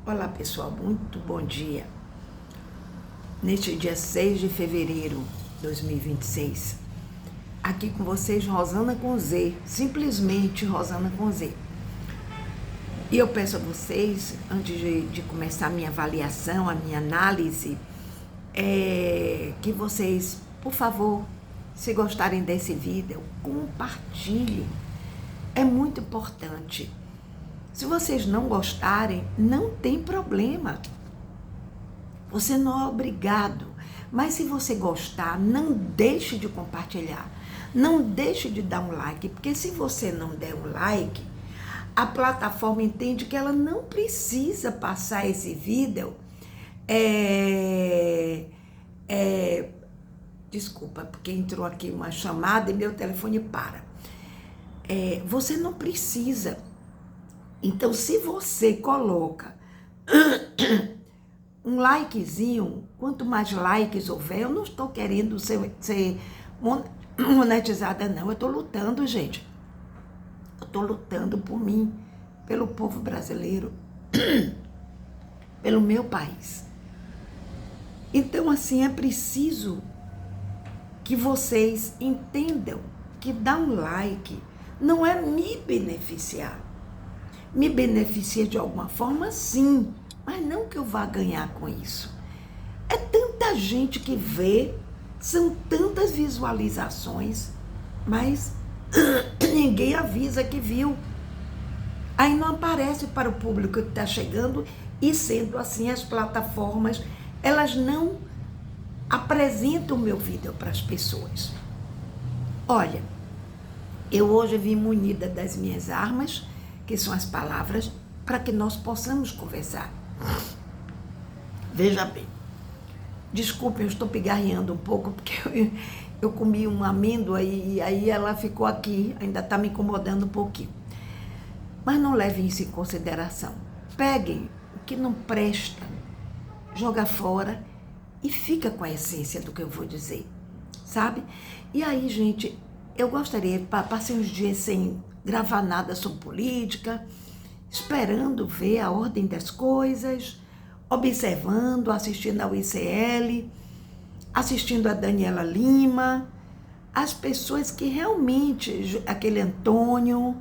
Olá pessoal, muito bom dia. Neste dia 6 de fevereiro de 2026, aqui com vocês, Rosana com Z, simplesmente Rosana com Z. E eu peço a vocês, antes de começar a minha avaliação, a minha análise, que vocês, por favor, se gostarem desse vídeo, compartilhem. É muito importante. Se vocês não gostarem, não tem problema. Você não é obrigado. Mas se você gostar, não deixe de compartilhar. Não deixe de dar um like, porque se você não der um like, a plataforma entende que ela não precisa passar esse vídeo. Desculpa, porque entrou aqui uma chamada e meu telefone para. Você não precisa. Então, se você coloca um likezinho, quanto mais likes houver, eu não estou querendo ser monetizada, não. Eu estou lutando, gente. Eu estou lutando por mim, pelo povo brasileiro, pelo meu país. Então, assim, é preciso que vocês entendam que dar um like não é me beneficiar. Me beneficia de alguma forma, sim, mas não que eu vá ganhar com isso. É tanta gente que vê, são tantas visualizações, mas ninguém avisa que viu. Aí não aparece para o público que está chegando e, sendo assim, as plataformas, elas não apresentam o meu vídeo para as pessoas. Olha, eu hoje vim munida das minhas armas, que são as palavras, para que nós possamos conversar. Veja bem, desculpem, eu estou pigarreando um pouco, porque eu comi uma amêndoa e aí ela ficou aqui, ainda está me incomodando um pouquinho. Mas não levem isso em consideração. Peguem o que não presta, joga fora e fica com a essência do que eu vou dizer, sabe? E aí, gente, eu gostaria, passei uns dias sem gravar nada sobre política, esperando ver a ordem das coisas, observando, assistindo ao ICL, assistindo a Daniela Lima, as pessoas que realmente, aquele Antônio,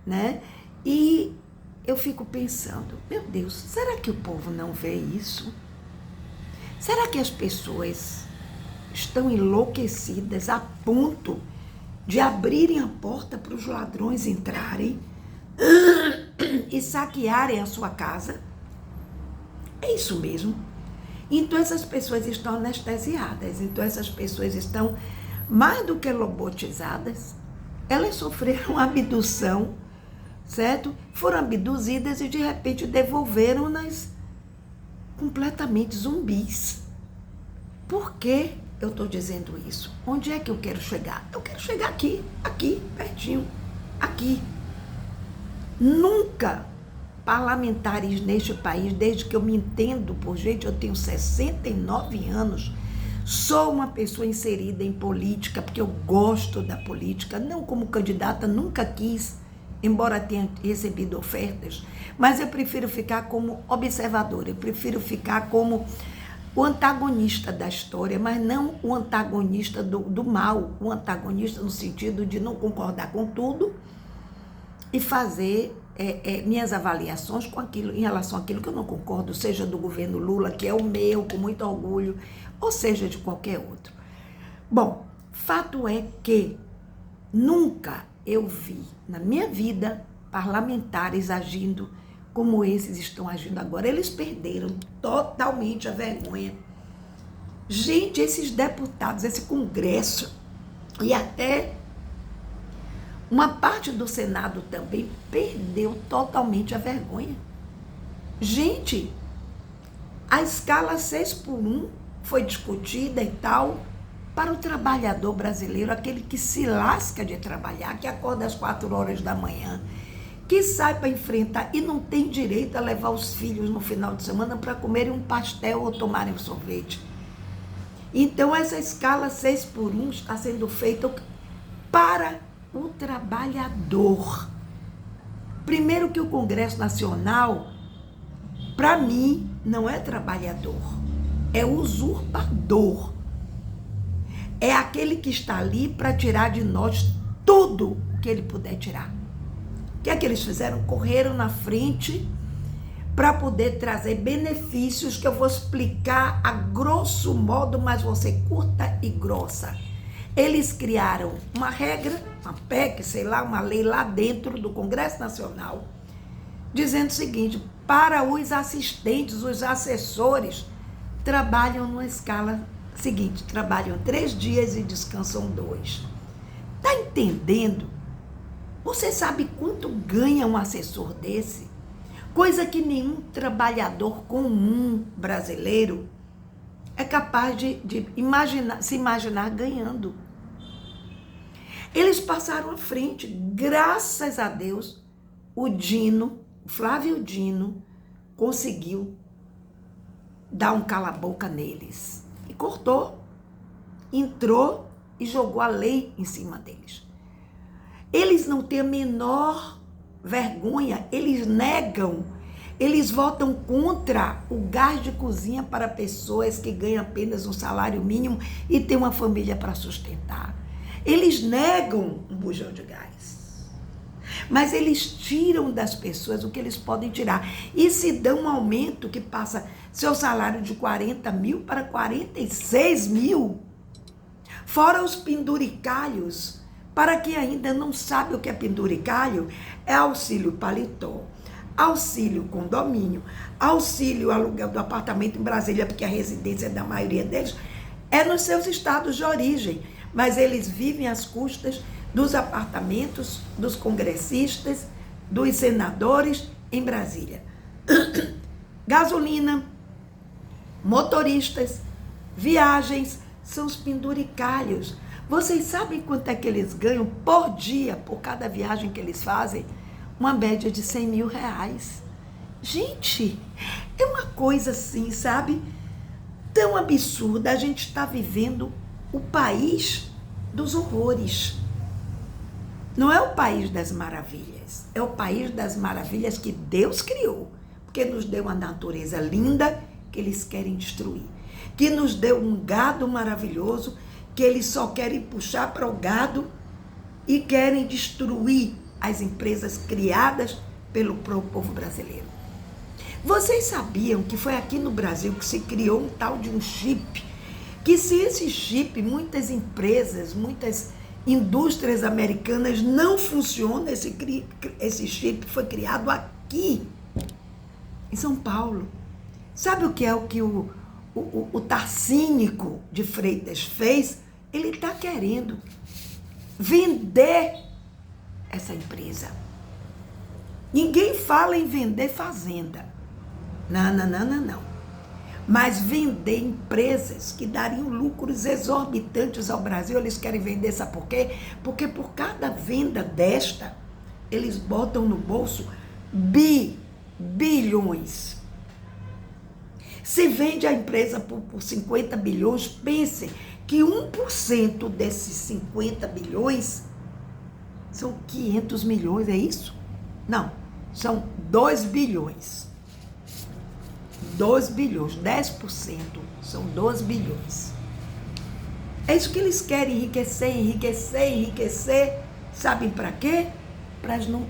né? E eu fico pensando, meu Deus, será que o povo não vê isso? Será que as pessoas estão enlouquecidas a ponto de abrirem a porta para os ladrões entrarem e saquearem a sua casa? É isso mesmo. Então essas pessoas estão anestesiadas, então essas pessoas estão mais do que lobotizadas. Elas sofreram abdução, certo? Foram abduzidas e de repente devolveram-nas completamente zumbis. Por quê? Eu estou dizendo isso. Onde é que eu quero chegar? Eu quero chegar aqui, pertinho, aqui. Nunca parlamentares neste país, desde que eu me entendo por gente, eu tenho 69 anos, sou uma pessoa inserida em política, porque eu gosto da política, não como candidata, nunca quis, embora tenha recebido ofertas, mas eu prefiro ficar como observadora, eu prefiro ficar como o antagonista da história, mas não o antagonista do mal, o antagonista no sentido de não concordar com tudo e fazer minhas avaliações com aquilo, em relação àquilo que eu não concordo, seja do governo Lula, que é o meu, com muito orgulho, ou seja de qualquer outro. Bom, fato é que nunca eu vi na minha vida parlamentares agindo como esses estão agindo agora. Eles perderam totalmente a vergonha. Gente, esses deputados, esse Congresso e até uma parte do Senado também perdeu totalmente a vergonha. Gente, a escala 6x1 foi discutida e tal para o trabalhador brasileiro, aquele que se lasca de trabalhar, que acorda às 4 horas da manhã, que sai para enfrentar e não tem direito a levar os filhos no final de semana para comerem um pastel ou tomarem um sorvete. Então, essa escala 6x1 está sendo feita para o trabalhador. Primeiro que o Congresso Nacional para mim, não é trabalhador, é usurpador. É aquele que está ali para tirar de nós tudo o que ele puder tirar. O que é que eles fizeram? Correram na frente para poder trazer benefícios que eu vou explicar a grosso modo, mas você curta e grossa. Eles criaram uma regra, uma PEC, sei lá, uma lei lá dentro do Congresso Nacional, dizendo o seguinte: para os assistentes, os assessores, trabalham numa escala seguinte, trabalham 3 dias e descansam 2. Tá entendendo? Você sabe quanto ganha um assessor desse? Coisa que nenhum trabalhador comum brasileiro é capaz de se imaginar ganhando. Eles passaram à frente, graças a Deus, o Flávio Dino, conseguiu dar um cala-boca neles. E cortou, entrou e jogou a lei em cima deles. Eles não têm a menor vergonha, eles negam, eles votam contra o gás de cozinha para pessoas que ganham apenas um salário mínimo e têm uma família para sustentar. Eles negam um bujão de gás. Mas eles tiram das pessoas o que eles podem tirar. E se dão um aumento que passa seu salário de 40 mil para 46 mil. Fora os penduricalhos. Para quem ainda não sabe o que é penduricalho, é auxílio paletó, auxílio condomínio, auxílio aluguel do apartamento em Brasília, porque a residência da maioria deles é nos seus estados de origem. Mas eles vivem às custas dos apartamentos, dos congressistas, dos senadores em Brasília. Gasolina, motoristas, viagens, são os penduricalhos. Vocês sabem quanto é que eles ganham por dia, por cada viagem que eles fazem? Uma média de 100 mil reais. Gente, é uma coisa assim, sabe? Tão absurda. A gente está vivendo o país dos horrores. Não é o país das maravilhas. É o país das maravilhas que Deus criou. Porque nos deu uma natureza linda que eles querem destruir. Que nos deu um gado maravilhoso que eles só querem puxar para o gado e querem destruir as empresas criadas pelo povo brasileiro. Vocês sabiam que foi aqui no Brasil que se criou um tal de um chip? Que se esse chip, muitas empresas, muitas indústrias americanas não funcionam, esse chip foi criado aqui, em São Paulo. Sabe o que é o Tarcínico de Freitas fez? Ele está querendo vender essa empresa. Ninguém fala em vender fazenda. Não. Mas vender empresas que dariam lucros exorbitantes ao Brasil, eles querem vender, sabe por quê? Porque por cada venda desta, eles botam no bolso bilhões. Se vende a empresa por 50 bilhões, pensem que 1% desses 50 bilhões são 500 milhões, é isso? Não, são 2 bilhões. 2 bilhões, 10% são 2 bilhões. É isso que eles querem, enriquecer. Sabem para quê?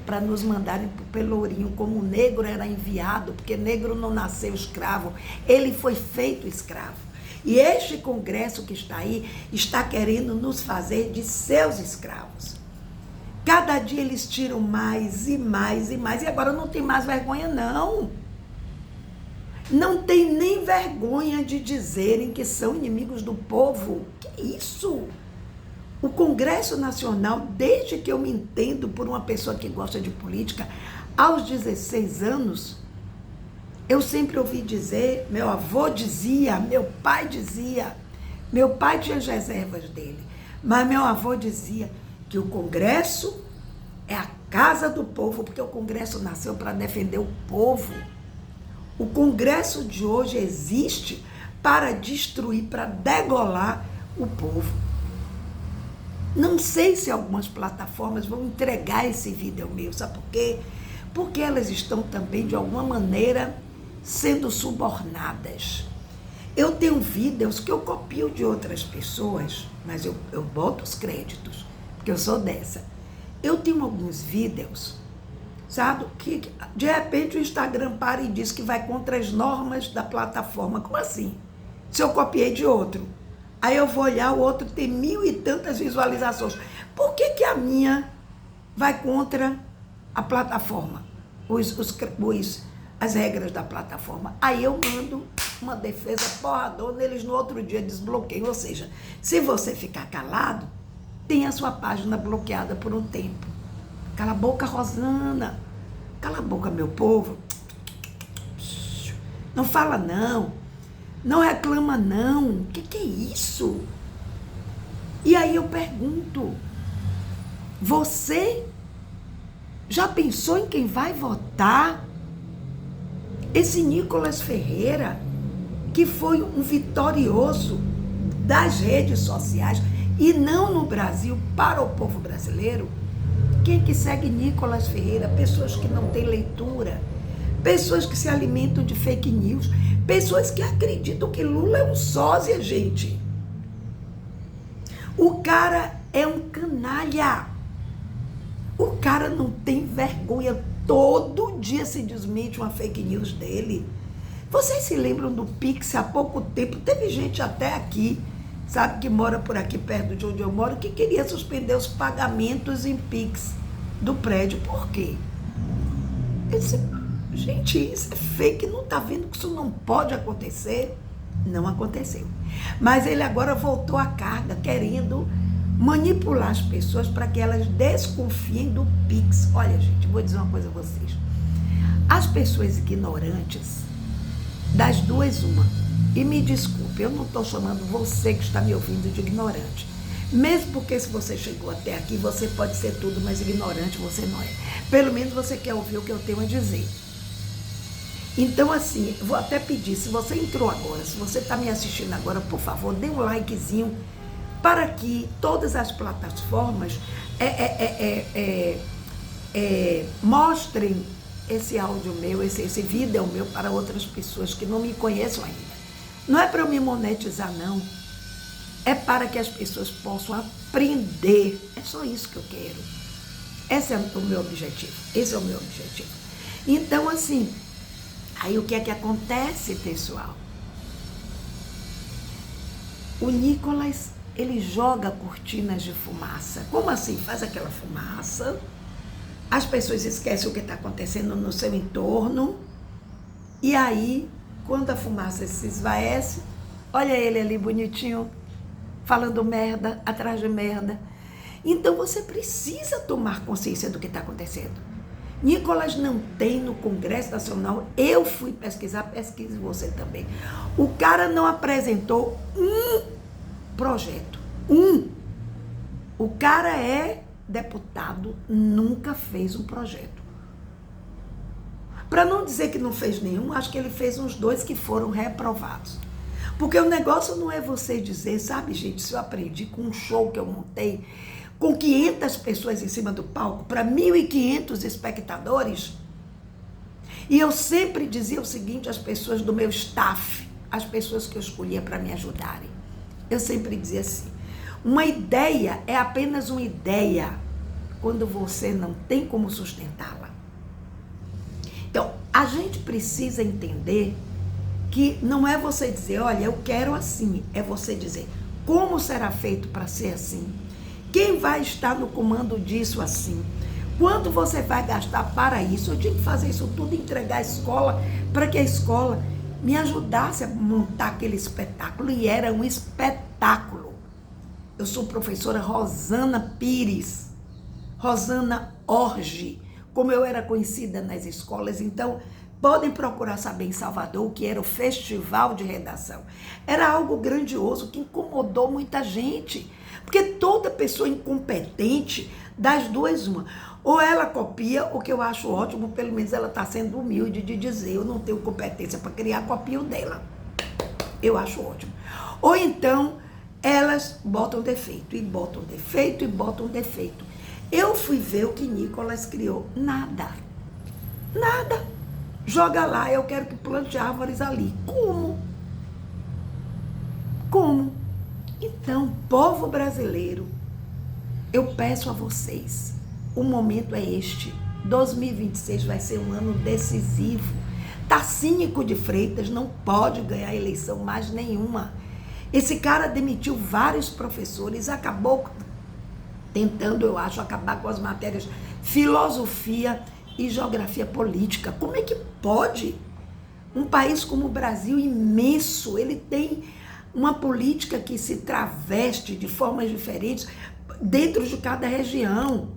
Para nos mandarem para o Pelourinho, como o negro era enviado, porque negro não nasceu escravo, ele foi feito escravo. E este Congresso que está aí, está querendo nos fazer de seus escravos. Cada dia eles tiram mais e mais, e agora não tem mais vergonha, não. Não tem nem vergonha de dizerem que são inimigos do povo. Que isso? O Congresso Nacional, desde que eu me entendo por uma pessoa que gosta de política, aos 16 anos, eu sempre ouvi dizer, meu avô dizia, meu pai tinha as reservas dele, mas meu avô dizia que o Congresso é a casa do povo, porque o Congresso nasceu para defender o povo. O Congresso de hoje existe para destruir, para degolar o povo. Não sei se algumas plataformas vão entregar esse vídeo meu, sabe por quê? Porque elas estão também, de alguma maneira, sendo subornadas. Eu tenho vídeos que eu copio de outras pessoas, mas eu boto os créditos, porque eu sou dessa. Eu tenho alguns vídeos, sabe, que de repente o Instagram para e diz que vai contra as normas da plataforma. Como assim? Se eu copiei de outro. Aí eu vou olhar, o outro tem 1000 e tantas visualizações. Por que a minha vai contra a plataforma? As regras da plataforma. Aí eu mando uma defesa porradona, eles no outro dia desbloqueiam. Ou seja, se você ficar calado, tem a sua página bloqueada por um tempo. Cala a boca, Rosana. Cala a boca, meu povo. Não fala não. Não reclama não. O que é isso? E aí eu pergunto, você já pensou em quem vai votar? Esse Nicolas Ferreira, que foi um vitorioso das redes sociais, e não no Brasil, para o povo brasileiro. Quem que segue Nicolas Ferreira? Pessoas que não têm leitura, pessoas que se alimentam de fake news, pessoas que acreditam que Lula é um sósia, gente. O cara é um canalha. O cara não tem vergonha. Todo dia se desmente uma fake news dele. Vocês se lembram do Pix há pouco tempo? Teve gente até aqui, sabe, que mora por aqui perto de onde eu moro, que queria suspender os pagamentos em Pix do prédio. Por quê? Gente, isso é fake, não está vendo que isso não pode acontecer? Não aconteceu. Mas ele agora voltou à carga, querendo manipular as pessoas para que elas desconfiem do Pix. Olha, gente, vou dizer uma coisa a vocês. As pessoas ignorantes, das duas, uma. E me desculpe, eu não estou chamando você que está me ouvindo de ignorante. Mesmo porque se você chegou até aqui, você pode ser tudo, mas ignorante você não é. Pelo menos você quer ouvir o que eu tenho a dizer. Então, assim, vou até pedir, se você entrou agora, se você está me assistindo agora, por favor, dê um likezinho para que todas as plataformas mostrem esse áudio meu, esse vídeo meu para outras pessoas que não me conheçam ainda. Não é para eu me monetizar, não. É para que as pessoas possam aprender. É só isso que eu quero. Esse é o meu objetivo. Esse é o meu objetivo. Então, assim, aí o que é que acontece, pessoal? O Nicolas, ele joga cortinas de fumaça. Como assim? Faz aquela fumaça, as pessoas esquecem o que está acontecendo no seu entorno, e aí, quando a fumaça se esvaece, olha ele ali bonitinho, falando merda, atrás de merda. Então você precisa tomar consciência do que está acontecendo. Nicolas não tem no Congresso Nacional, eu fui pesquisar, pesquise você também. O cara não apresentou um projeto, O cara é deputado, nunca fez um projeto. Para não dizer que não fez nenhum, acho que ele fez uns 2 que foram reprovados. Porque o negócio não é você dizer, sabe, gente, isso eu aprendi com um show que eu montei, com 500 pessoas em cima do palco, para 1.500 espectadores. E eu sempre dizia o seguinte às pessoas do meu staff, as pessoas que eu escolhia para me ajudarem. Eu sempre dizia assim, uma ideia é apenas uma ideia quando você não tem como sustentá-la. Então, a gente precisa entender que não é você dizer, olha, eu quero assim, é você dizer, como será feito para ser assim? Quem vai estar no comando disso assim? Quanto você vai gastar para isso? Eu tinha que fazer isso tudo, entregar a escola, para que a escola me ajudasse a montar aquele espetáculo, e era um espetáculo. Eu sou professora Rosana Pires, Rosana Orge, como eu era conhecida nas escolas. Então, podem procurar saber em Salvador o que era o Festival de Redação. Era algo grandioso que incomodou muita gente, porque toda pessoa incompetente, das duas, uma. Ou ela copia, o que eu acho ótimo, pelo menos ela está sendo humilde de dizer, eu não tenho competência para criar, copio dela. Eu acho ótimo. Ou então, elas botam defeito, e botam defeito, e botam defeito. Eu fui ver o que Nicolas criou. Nada. Nada. Joga lá, eu quero que plante árvores ali. Como? Como? Então, povo brasileiro, eu peço a vocês, o momento é este. 2026 vai ser um ano decisivo. Tarcínico de Freitas não pode ganhar eleição mais nenhuma. Esse cara demitiu vários professores, acabou tentando, eu acho, acabar com as matérias filosofia e geografia política. Como é que pode? Um país como o Brasil, imenso, ele tem uma política que se traveste de formas diferentes dentro de cada região.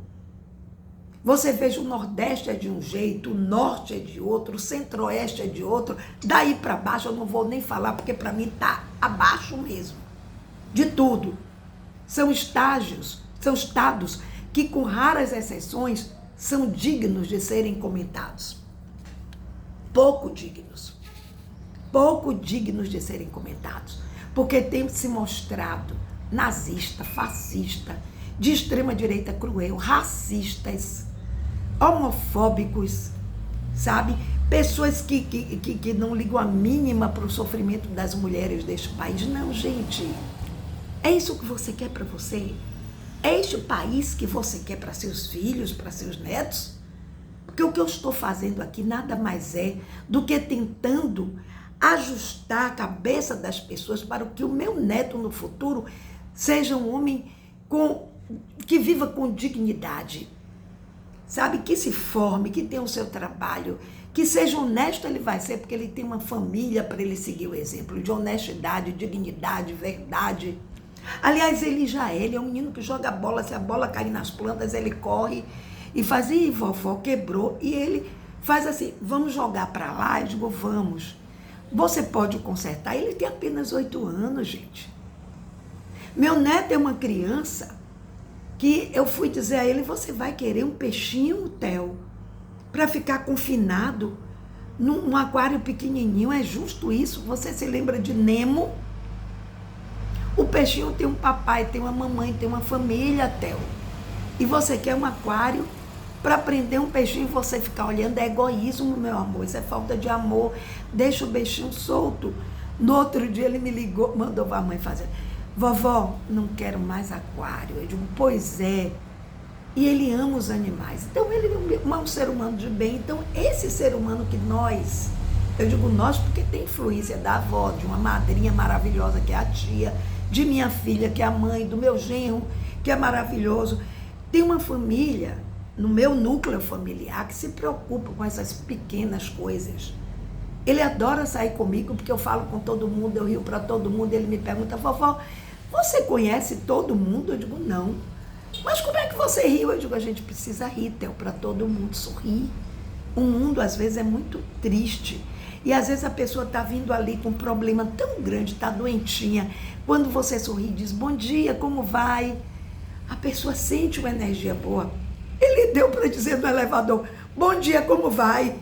Você veja, o Nordeste é de um jeito, o Norte é de outro, o Centro-Oeste é de outro, daí para baixo eu não vou nem falar, porque para mim está abaixo mesmo, de tudo. São estados que, com raras exceções, são dignos de serem comentados. Pouco dignos de serem comentados, porque tem se mostrado nazista, fascista, de extrema direita cruel, racistas, homofóbicos, sabe? Pessoas que não ligam a mínima para o sofrimento das mulheres deste país. Não, gente, é isso que você quer para você? É este o país que você quer para seus filhos, para seus netos? Porque o que eu estou fazendo aqui nada mais é do que tentando ajustar a cabeça das pessoas para que o meu neto no futuro seja um homem que viva com dignidade, sabe? Que se forme, que tenha o seu trabalho, que seja honesto. Ele vai ser porque ele tem uma família para ele seguir o exemplo de honestidade, dignidade, verdade. Aliás, ele é um menino que joga bola, se a bola cair nas plantas, ele corre e faz, ih, vovó, quebrou, e ele faz assim, vamos jogar para lá? Eu digo, vamos. Você pode consertar? Ele tem apenas 8 anos, gente. Meu neto é uma criança que eu fui dizer a ele, você vai querer um peixinho, Theo, para ficar confinado num aquário pequenininho? É justo isso? Você se lembra de Nemo? O peixinho tem um papai, tem uma mamãe, tem uma família, Theo. E você quer um aquário para prender um peixinho e você ficar olhando? É egoísmo, meu amor, isso é falta de amor. Deixa o peixinho solto. No outro dia ele me ligou, mandou a mãe fazer, vovó, não quero mais aquário. Eu digo, pois é. E ele ama os animais. Então ele é um ser humano de bem. Então esse ser humano que nós, eu digo nós porque tem influência da avó, de uma madrinha maravilhosa que é a tia, de minha filha que é a mãe, do meu genro que é maravilhoso. Tem uma família no meu núcleo familiar que se preocupa com essas pequenas coisas. Ele adora sair comigo porque eu falo com todo mundo, eu rio para todo mundo. Ele me pergunta, vovó, você conhece todo mundo? Eu digo, não. Mas como é que você riu? Eu digo, a gente precisa rir, Theo, para todo mundo sorrir. O mundo às vezes é muito triste. E às vezes a pessoa está vindo ali com um problema tão grande, está doentinha. Quando você sorri e diz, bom dia, como vai? A pessoa sente uma energia boa. Ele deu para dizer no elevador, bom dia, como vai?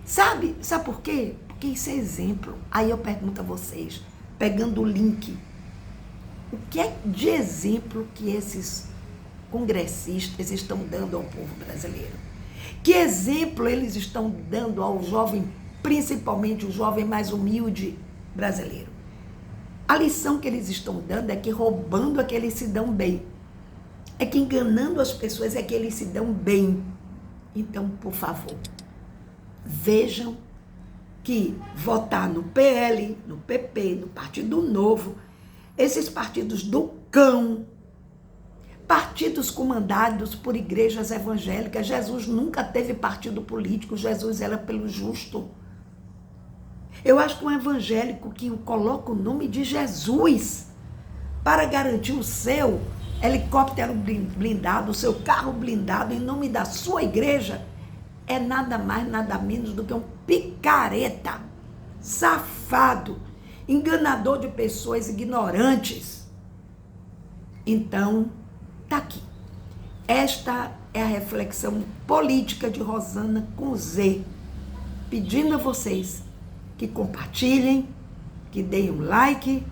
Sabe por quê? Porque isso é exemplo. Aí eu pergunto a vocês, pegando o link, o que é de exemplo que esses congressistas estão dando ao povo brasileiro? Que exemplo eles estão dando ao jovem, principalmente o jovem mais humilde brasileiro? A lição que eles estão dando é que roubando é que eles se dão bem. É que enganando as pessoas é que eles se dão bem. Então, por favor, vejam que votar no PL, no PP, no Partido Novo, esses partidos do cão, partidos comandados por igrejas evangélicas. Jesus nunca teve partido político, Jesus era pelo justo. Eu acho que um evangélico que coloca o nome de Jesus para garantir o seu helicóptero blindado, o seu carro blindado em nome da sua igreja, é nada mais, nada menos do que um picareta, safado, enganador de pessoas ignorantes. Então, tá aqui. Esta é a reflexão política de Rosana com Z, pedindo a vocês que compartilhem, que deem um like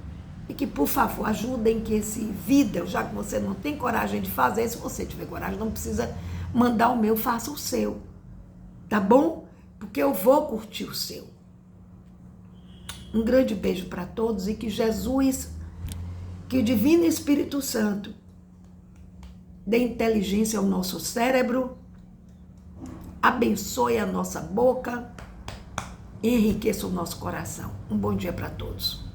e que, por favor, ajudem que esse vídeo, já que você não tem coragem de fazer, se você tiver coragem, não precisa mandar o meu, faça o seu, tá bom? porque eu vou curtir o seu. Um grande beijo para todos e que Jesus, que o Divino Espírito Santo dê inteligência ao nosso cérebro, abençoe a nossa boca, enriqueça o nosso coração. Um bom dia para todos.